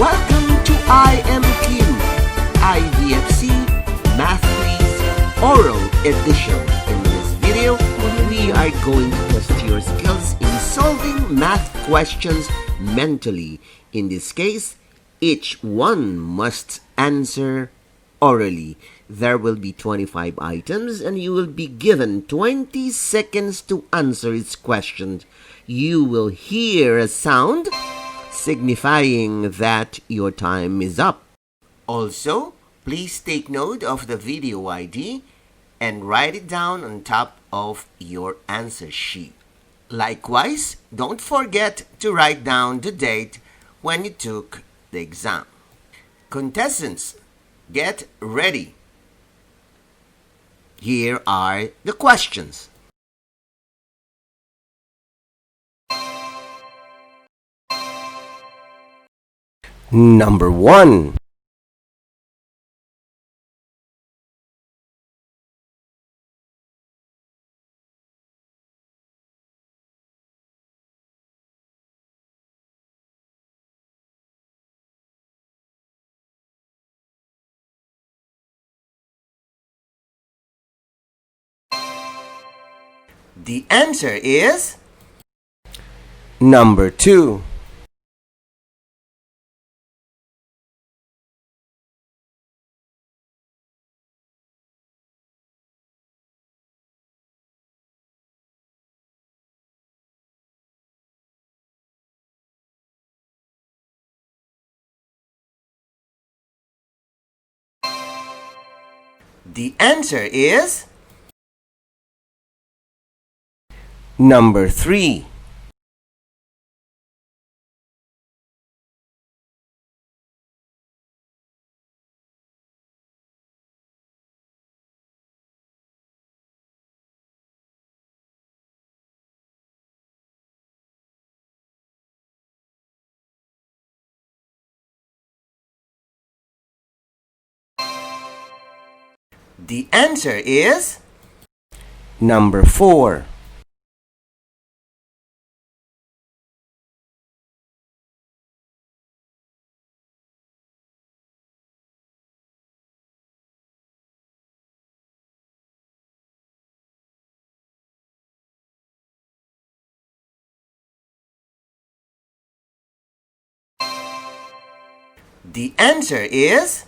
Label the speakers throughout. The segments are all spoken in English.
Speaker 1: Welcome to IMQ, IDFC Math Quiz Oral Edition. In this video, we are going to test your skills in solving math questions mentally. In this case, each one must answer orally. There will be 25 items and you will be given 20 seconds to answer its questions. You will hear a sound signifying that your time is up. Also, please take note of the video ID and write it down on top of your answer sheet. Likewise, don't forget to write down the date when you took the exam. Contestants, get ready. Here are the questions. Number 1. The answer is number 2. The answer is number 3. The answer is number 4. The answer is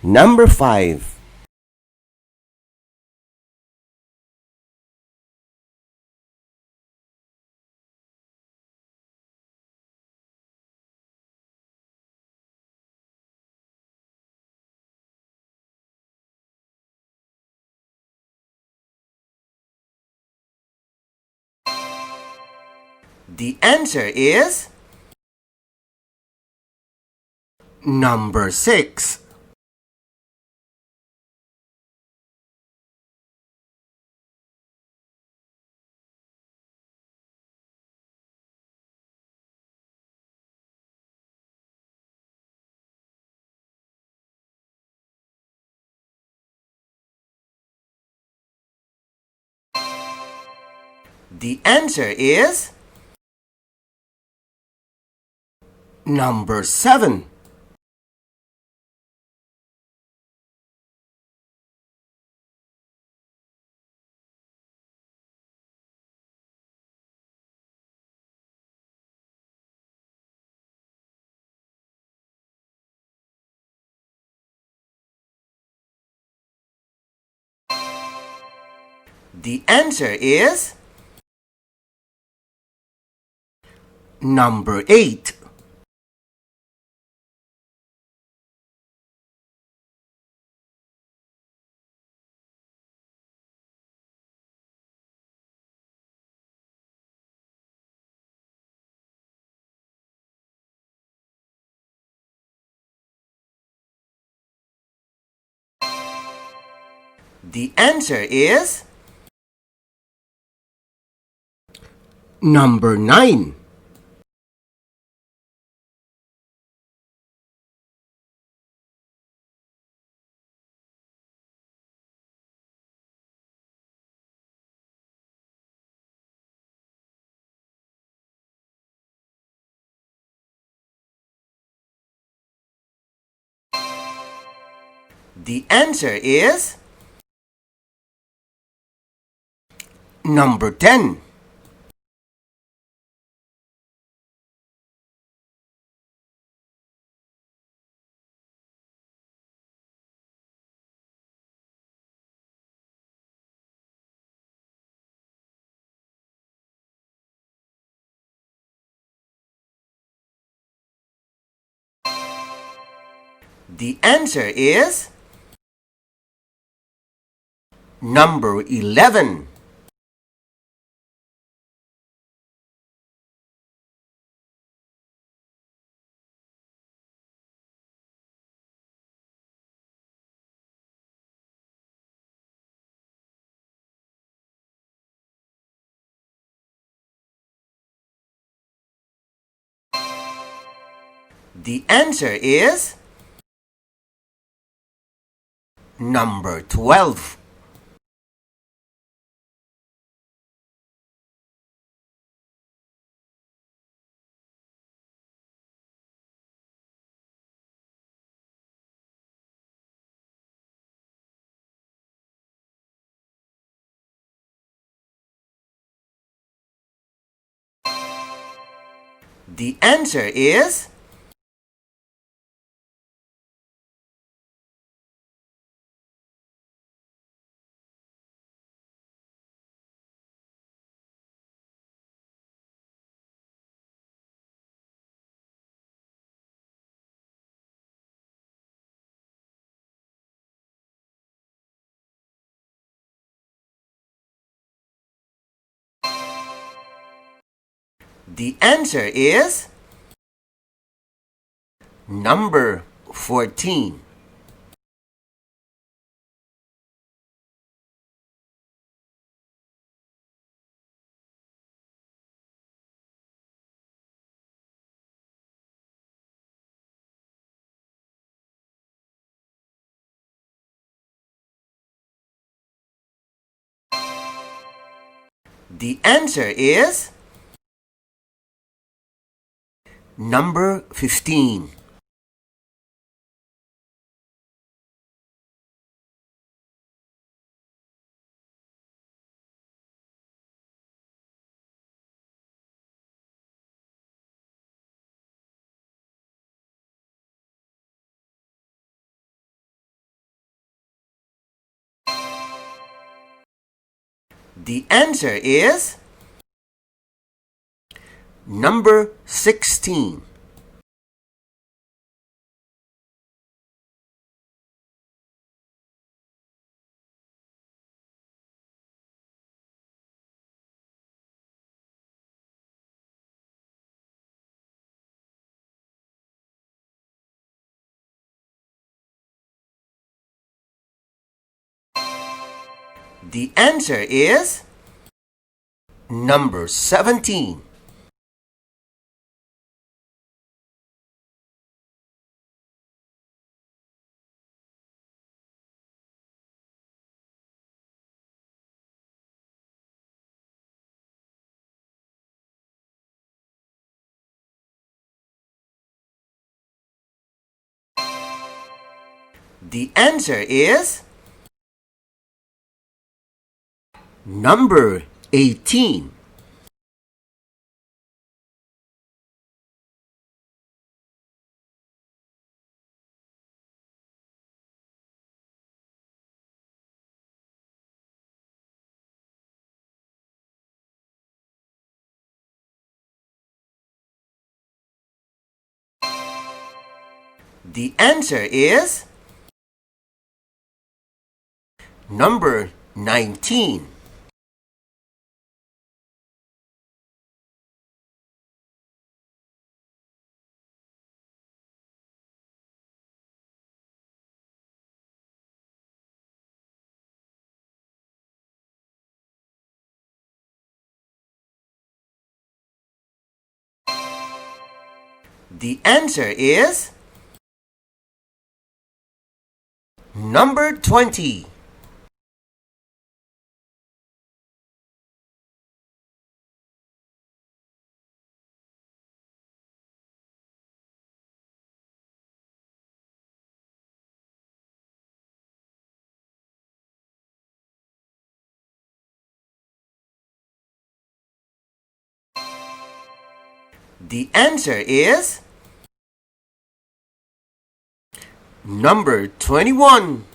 Speaker 1: number 5. The answer is number 6. The answer is number 7. The answer is number 8. The answer is number 9. The answer is number 10. The answer is number 11. The answer is number 12. The answer is the answer is number 14. The answer is number 15. The answer is number 16. The answer is number 17. The answer is number 18. The answer is number 19. The answer is number 20. The answer is number 21.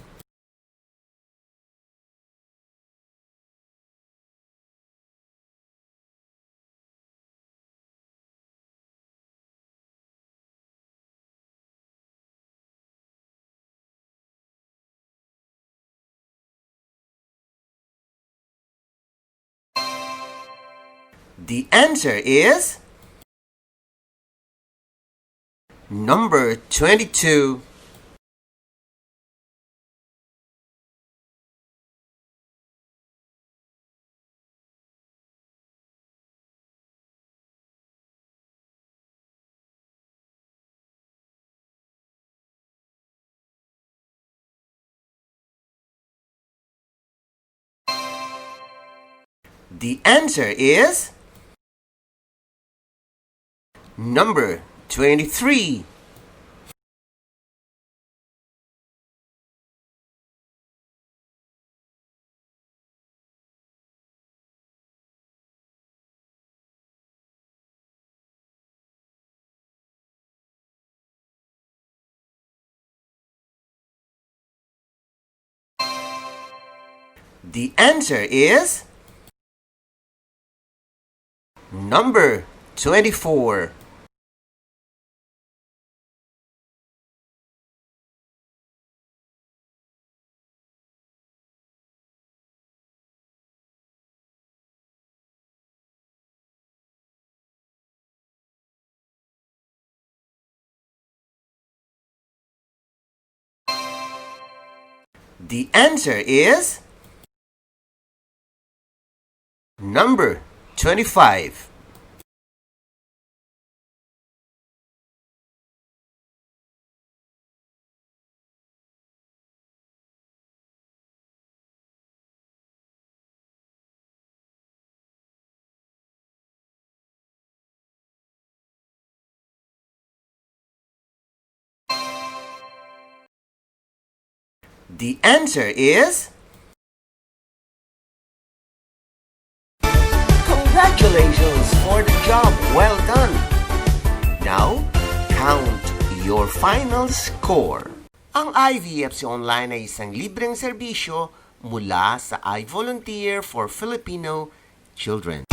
Speaker 1: The answer is number 22. The answer is number 23. The answer is number 24. The answer is number 25. The answer is congratulations for the job well done. Now, count your final score. Ang IVFC Online ay isang libreng serbisyo mula sa iVolunteer for Filipino Children.